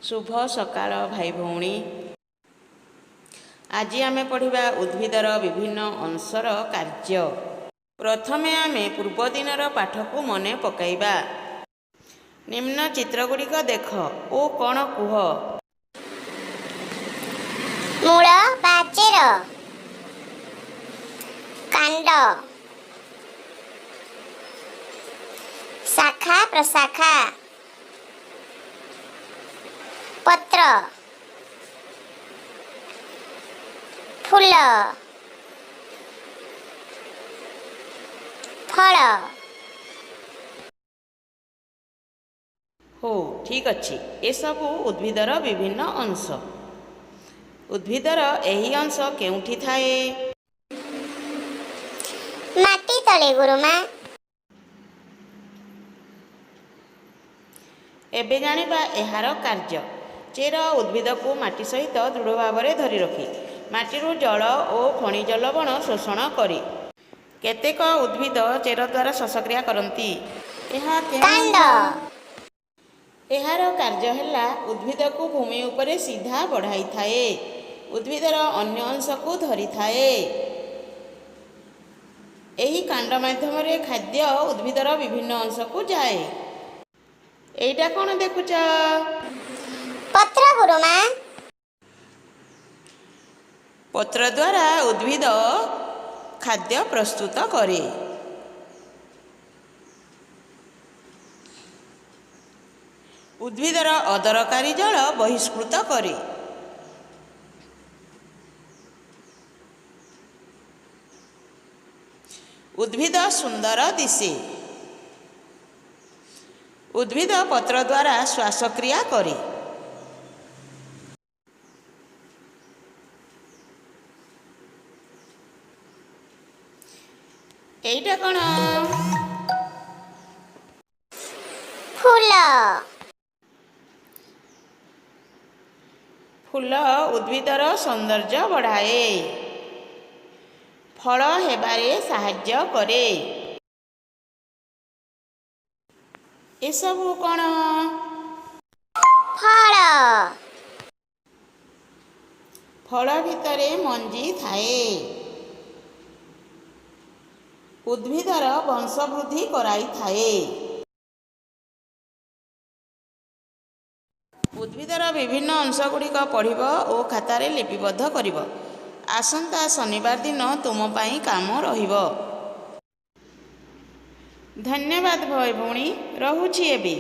शुभ सकाळ भाई भौणी। आज आमे पढ़िबा उद्भिदर विभिन्न अंशर कार्य। प्रथमे आमे पूर्वदिनर पाठ को मने पकाइबा। निम्न चित्रगुड़िक देख ओ कौन कुह। मूल बा चेर, कांड, शाखा प्रशाखा, पत्र, फूल, फल। हो ठीक अच्छी। ए सबु उद्भिदर विभिन्न अंश। उद्भिदर एही अंश केउठी थाए? माटी तले गुरुमा। एबे जानिबा एहार कार्य। चेर उद्भिद को माटी सहित दृढ़ भाव में धरी रखी माटीरू जल और खनिज लवण शोषण करे। केतेक उद्भिद चेर द्वारा श्वासक्रिया करती। एहार कार्य है उद्भिद को भूमि उपरे सीधा बढ़ाई थाए। उद्भिदर अन्य अंश को धरी थाए। एही कांड माध्यम रे खाद्य उद्भिदर विभिन्न अंश को जाए। एइटा कौन देखुच? पत्र गुरुमा। पत्र द्वारा उद्भिद खाद्य प्रस्तुत करे। उद्भिदर अदरकारी जल बहिष्कृत करे। उद्भिद सुंदर दिशे। उद्भिद पत्र द्वारा श्वासक्रिया करे। एइटा कौन? फूल। फूल उद्भिदर सौंदर्य बढ़ाए। फल हेबारे साहाय्य करे। ए सबु कौन? फल। फल भितरे मंजी थाए। उद्भिदर वंशवृद्धि कराई थाए। उद्भिदर विभिन्न अंश गुड़िक पढ़िब और खातारे लिपिबद्ध करिब। आसंता शनिवार दिन तुम पाई काम रहिब। धन्यवाद भाई भौणी। रहुछि एबे।